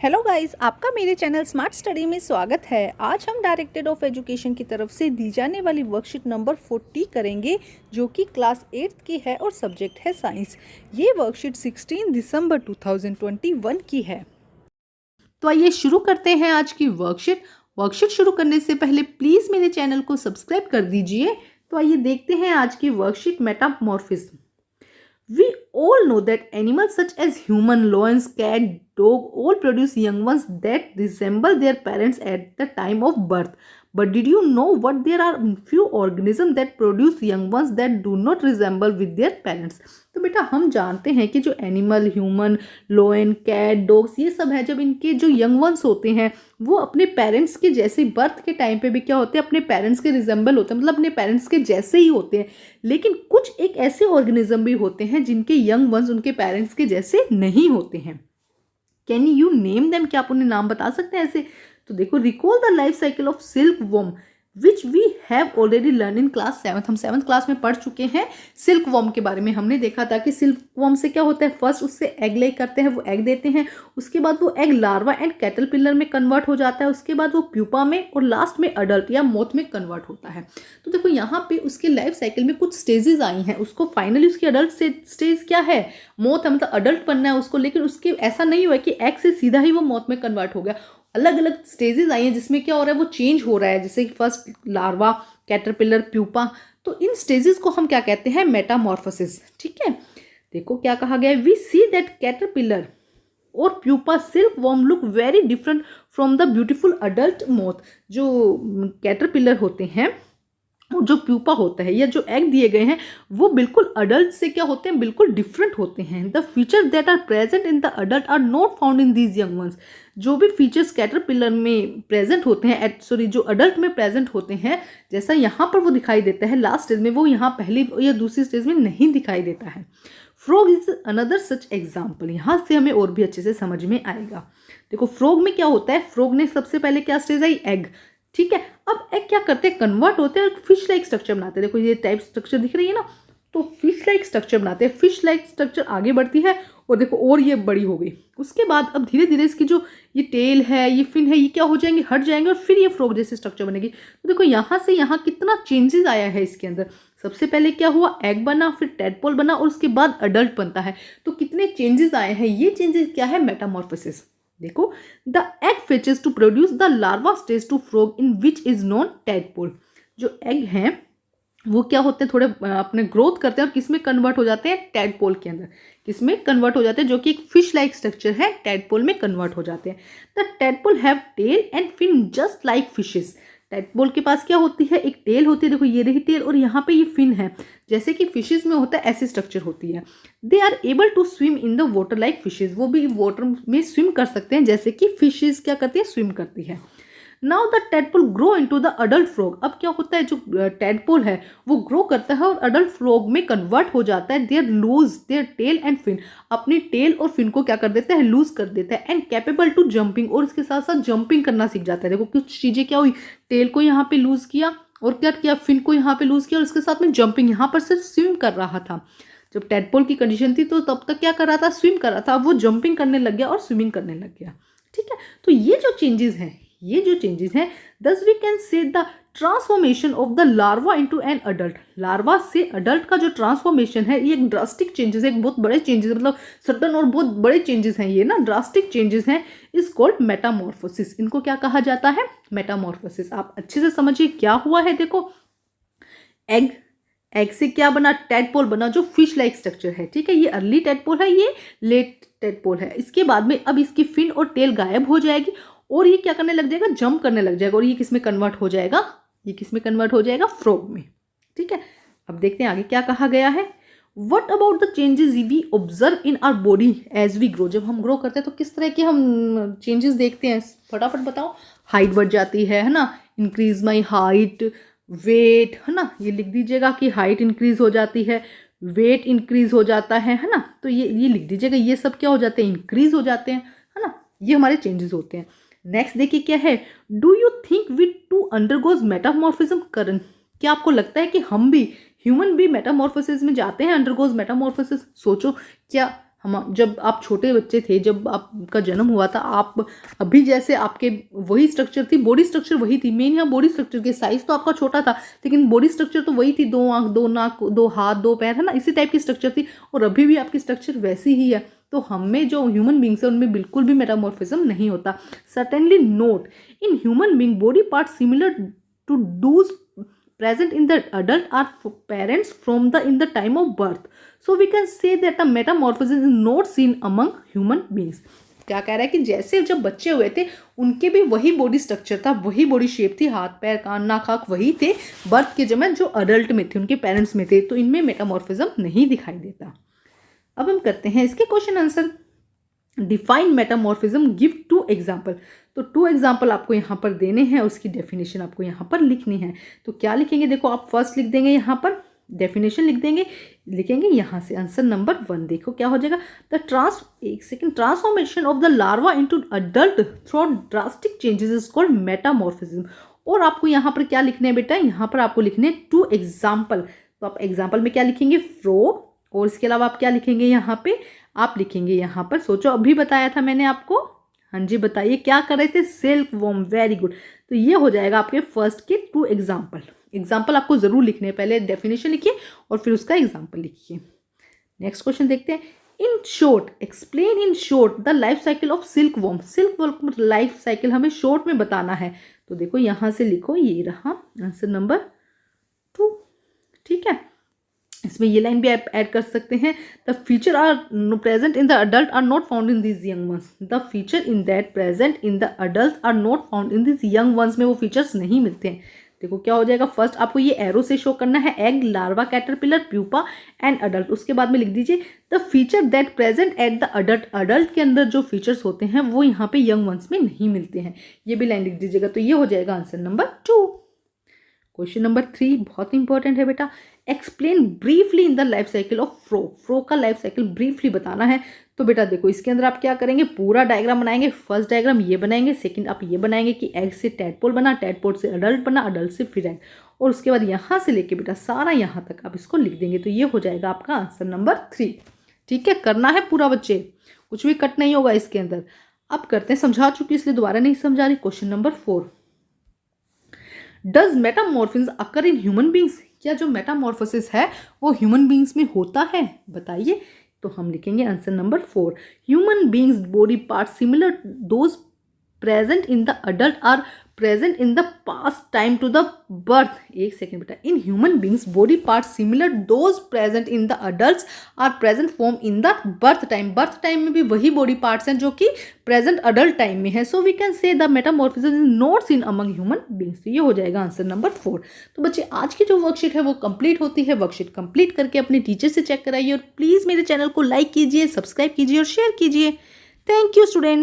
Hello guys, आपका मेरे channel smart study में स्वागत है। आज हम डायरेक्टेड ऑफ एजुकेशन की तरफ से दी जाने वाली वर्कशीट नंबर 40 करेंगे, जो कि क्लास 8 की है और सब्जेक्ट है साइंस। ये वर्कशीट 16 दिसंबर 2021 की है। तो आइए शुरू करते हैं आज की वर्कशीट शुरू करने से पहले प्लीज़ मेरे चैनल को सब्सक्राइब कर दीजिए। तो आइए देखते हैं आज की worksheet metamorphism. We all know that animals such as human, lions, cat, dog all produce young ones that resemble their parents at the time of birth. But did you know what there are few organisms that produce young ones that do not resemble with their parents? तो बेटा हम जानते हैं कि जो animal, human, lion, cat, dogs ये सब है, जब इनके जो यंग वंस होते हैं वो अपने पेरेंट्स के जैसे बर्थ के टाइम पे भी क्या होते हैं, अपने पेरेंट्स के रिजेंबल होते हैं, मतलब अपने पेरेंट्स के जैसे ही होते हैं। लेकिन कुछ एक ऐसे ऑर्गेनिज्म भी होते हैं जिनके यंग वंस उनके पेरेंट्स के जैसे नहीं होते हैं। Can you name them? क्या आप उन्हें नाम बता सकते हैं ऐसे? तो देखो, recall the life cycle of silkworm which we have already learn in class 7। हम 7th क्लास में पढ़ चुके हैं सिल्क वॉर्म के बारे में। हमने देखा था कि सिल्क वॉर्म से क्या होता है, फर्स्ट उससे एग ले करते हैं, वो एग देते हैं, उसके बाद वो एग लार्वा एंड कैटरपिलर में कन्वर्ट हो जाता है, उसके बाद वो प्यूपा में और लास्ट में अडल्ट या मोथ में कन्वर्ट होता है। तो देखो यहाँ पे उसके लाइफ साइकिल में कुछ स्टेजेस आई हैं। उसको फाइनली उसकी अडल्ट स्टेज क्या है, मोथ है, मतलब अडल्ट बनना है उसको। लेकिन उसके ऐसा नहीं हुआ कि एग से सीधा ही वो मोथ में कन्वर्ट हो गया। अलग अलग स्टेजेस आई हैं जिसमें क्या हो रहा है, वो चेंज हो रहा है, जैसे फर्स्ट लार्वा, कैटरपिलर, प्यूपा। तो इन स्टेजेस को हम क्या कहते हैं, मेटामॉर्फोसिस। ठीक है, देखो क्या कहा गया है, वी सी दैट कैटरपिलर और pupa silk worm look very different from the beautiful adult moth. जो कैटरपिलर होते हैं और जो प्यूपा होता है या जो एग दिए गए हैं वो बिल्कुल अडल्ट से क्या होते हैं, बिल्कुल डिफरेंट होते हैं। The feature that are present in the adult are not found in these young ones. जो भी फीचर्स कैटरपिलर में प्रेजेंट होते हैं, सॉरी जो अडल्ट में प्रेजेंट होते हैं, जैसा यहाँ पर वो दिखाई देता है लास्ट स्टेज में, वो यहाँ पहली या दूसरी स्टेज में नहीं दिखाई देता है। Frog is another such example. यहाँ से हमें और भी अच्छे से समझ में आएगा। देखो फ्रॉग में क्या होता है, फ्रॉग ने सबसे पहले क्या स्टेज आई, एग। ठीक है, अब एग क्या करते हैं, कन्वर्ट होते हैं और फिश लाइक स्ट्रक्चर बनाते हैं। देखो ये टाइप स्ट्रक्चर दिख रही है ना, तो फिश लाइक स्ट्रक्चर बनाते हैं। फिश लाइक स्ट्रक्चर आगे बढ़ती है और देखो और ये बड़ी हो गई। उसके बाद अब धीरे धीरे इसकी जो ये टेल है, ये फिन है, ये क्या हो जाएंगे, हट जाएंगे और फिर ये फ्रॉग जैसी स्ट्रक्चर बनेगी। तो देखो यहाँ से यहाँ कितना चेंजेस आया है इसके अंदर। सबसे पहले क्या हुआ, एग बना, फिर टैडपोल बना और उसके बाद अडल्ट बनता है। तो कितने चेंजेस आए हैं, ये चेंजेस क्या है, मेटामॉर्फोसिस। देखो, the egg hatches to produce the larva stage to frog in which is known tadpole. जो एग हैं वो क्या होते हैं, थोड़े अपने ग्रोथ करते हैं और किस में कन्वर्ट हो जाते हैं, टैडपोल के अंदर। किस में कन्वर्ट हो जाते हैं, जो कि एक फिश लाइक स्ट्रक्चर है, टैडपोल में कन्वर्ट हो जाते हैं। The tadpole have tail and fin just like fishes. Tadpole के पास क्या होती है, एक टेल होती है, देखो ये रही टेल और यहाँ पे ये फिन है, जैसे कि फिशेस में होता है ऐसी स्ट्रक्चर होती है। They are able to swim in the water like fishes. वो भी वाटर में स्विम कर सकते हैं जैसे कि फिशेज क्या करती है, स्विम करती है। Now the tadpole grow into the adult frog. अब क्या होता है, जो टैडपोल है वो ग्रो करता है और अडल्ट फ्रॉग में कन्वर्ट हो जाता है। They're lose their tail and fin. अपनी टेल और फिन को क्या कर देता है, लूज कर देता है। एंड कैपेबल टू जंपिंग, और इसके साथ साथ जंपिंग करना सीख जाता है। देखो कुछ चीजें क्या हुई, टेल को यहाँ पे लूज किया और क्या किया, फिन को यहाँ पे लूज किया और इसके साथ में जंपिंग। यहाँ पर सिर्फ स्विम कर रहा था। जब टैडपोल की कंडीशन थी तो तब तक क्या कर रहा था, स्विम कर रहा था। अब वो जंपिंग करने लग गया और स्विमिंग करने लग गया। ठीक है, तो ये जो चेंजेस हैं, thus we can say the transformation of the larva into an adult. Larva से अडल्ट का जो ट्रांसफॉर्मेशन है, ये एक ड्रास्टिक चेंजेस है, एक बहुत बड़े चेंजेस, मतलब सडन और बहुत बड़े चेंजेस हैं, ये ना ड्रास्टिक चेंजेस हैं, इज कॉल्ड मेटामॉर्फोसिस। इनको क्या कहा जाता है, मेटामॉर्फोसिस। आप अच्छे से समझिए क्या हुआ है। देखो एग से क्या बना, टैडपोल बना, जो फिश लाइक स्ट्रक्चर है। ठीक है, ये अर्ली टैडपोल है, ये लेट टैडपोल है। इसके बाद में अब इसकी फिन और टेल गायब हो जाएगी और ये क्या करने लग जाएगा, जंप करने लग जाएगा। और ये किस में कन्वर्ट हो जाएगा, ये किस में कन्वर्ट हो जाएगा, फ्रॉग में। ठीक है, अब देखते हैं आगे क्या कहा गया है। What about the changes we observe in our body as we grow. जब हम ग्रो करते हैं तो किस तरह के हम चेंजेस देखते हैं, फटाफट बताओ। हाइट बढ़ जाती है ना, इंक्रीज माई हाइट, वेट, है ना, ये लिख दीजिएगा कि हाइट इंक्रीज हो जाती है, वेट इंक्रीज हो जाता है ना। तो ये लिख दीजिएगा, ये सब क्या हो जाते हैं, इंक्रीज हो जाते हैं, है ना। ये हमारे चेंजेस होते हैं। नेक्स्ट देखिए क्या है, do you think we to undergoes metamorphism करन। क्या आपको लगता है कि हम भी, ह्यूमन भी मेटामॉर्फोसिस में जाते हैं, अंडरगोज मेटामॉर्फोसिस। सोचो क्या हम जब आप छोटे बच्चे थे, जब आपका जन्म हुआ था, आप अभी जैसे आपके वही स्ट्रक्चर थी, बॉडी स्ट्रक्चर वही थी। मेन यहाँ बॉडी स्ट्रक्चर की साइज तो आपका छोटा था, लेकिन बॉडी स्ट्रक्चर तो वही थी, 2 आंख, 2 नाक, 2 हाथ, 2 पैर, है ना, इसी टाइप की स्ट्रक्चर थी। और अभी भी आपकी स्ट्रक्चर वैसी ही है। तो हमें जो ह्यूमन बींग्स है उनमें बिल्कुल भी मेटामॉर्फिज्म नहीं होता। Certainly not in human being body part similar to those present in the adult are parents from the in the time of birth, so we can say that a metamorphosis is not seen among human beings. क्या कह रहा है कि जैसे जब बच्चे हुए थे उनके भी वही बॉडी स्ट्रक्चर था, वही बॉडी शेप थी, हाथ पैर कान नाक आँख वही थे बर्थ के समय जो अडल्ट में थे, उनके पेरेंट्स में थे, तो इनमें मेटामॉर्फिज्म नहीं दिखाई देता। अब हम करते हैं इसके question answer. Define metamorphism, give 2 example. तो 2 एग्जाम्पल आपको यहाँ पर देने हैं, उसकी डेफिनेशन आपको यहाँ पर लिखनी है। तो क्या लिखेंगे, देखो आप फर्स्ट लिख देंगे यहाँ पर डेफिनेशन लिखेंगे यहाँ से आंसर नंबर 1। देखो क्या हो जाएगा, transformation of the larva into adult through drastic changes is called metamorphism. और आपको यहाँ पर क्या लिखने हैं बेटा, यहाँ पर आपको लिखने हैं 2 एग्जाम्पल। तो आप एग्जाम्पल में क्या लिखेंगे, फ्रो, और इसके अलावा आप क्या लिखेंगे यहाँ पे, आप लिखेंगे यहाँ पर, सोचो अभी बताया था मैंने आपको, हाँ जी बताइए क्या कर रहे थे, सिल्क वॉर्म, वेरी गुड। तो ये हो जाएगा आपके फर्स्ट के 2 एग्जाम्पल आपको जरूर लिखने हैं, पहले डेफिनेशन लिखिए और फिर उसका एग्जाम्पल लिखिए। नेक्स्ट क्वेश्चन देखते हैं। In short explain in short the life cycle of silk worm. Silk worm life cycle हमें शॉर्ट में बताना है। तो देखो यहाँ से लिखो, ये रहा आंसर नंबर 2, ठीक है। इसमें ये लाइन भी आप ऐड कर सकते हैं, the feature are present in the adult are not found in this young ones. The feature in that present in the adult are not found in this young ones में वो features नहीं मिलते हैं। देखो क्या हो जाएगा, फर्स्ट आपको ये एरो से शो करना है, egg, larva, caterpillar, pupa and adult. उसके बाद में लिख दीजिए the feature that present at the adult. Adult के अंदर जो फीचर्स होते हैं वो यहाँ पे यंग वंस में नहीं मिलते हैं। ये भी लाइन लिख दीजिएगा। तो ये हो जाएगा आंसर नंबर 2। क्वेश्चन नंबर 3 बहुत इंपॉर्टेंट है बेटा। Explain briefly in the life cycle of frog. Frog का लाइफ साइकिल ब्रीफली बताना है। तो बेटा देखो इसके अंदर आप क्या करेंगे, पूरा डायग्राम बनाएंगे। फर्स्ट डायग्राम ये बनाएंगे, सेकंड आप ये बनाएंगे कि एग से टैडपोल बना, टैडपोल से अडल्ट बना, अडल्ट से फिर एग, और उसके बाद यहाँ से लेके बेटा सारा यहाँ तक आप इसको लिख देंगे। तो ये हो जाएगा आपका आंसर नंबर 3, ठीक है। करना है पूरा बच्चे, कुछ भी कट नहीं होगा इसके अंदर। अब करते हैं, समझा चुकी इसलिए दोबारा नहीं समझा रही। Question number 4, does metamorphism occur in human beings. क्या जो मेटामॉर्फोसिस है वो ह्यूमन बींग्स में होता है, बताइए। तो हम लिखेंगे answer number 4, human beings body part similar those present in the adult are present in the past time to the birth. एक सेकेंड बेटा, in human beings body part similar those present in the adult are present form in the birth time. Birth time में भी वही body parts हैं जो कि present adult time में है। So we can say the metamorphism is not seen among human beings. तो ये हो जाएगा आंसर नंबर 4। तो बच्चे आज की जो वर्कशीट है वो कंप्लीट होती है। वर्कशीट कंप्लीट करके अपने टीचर से चेक कराइए और प्लीज़ मेरे चैनल को लाइक कीजिए, सब्सक्राइब कीजिए और शेयर कीजिए। Thank you students.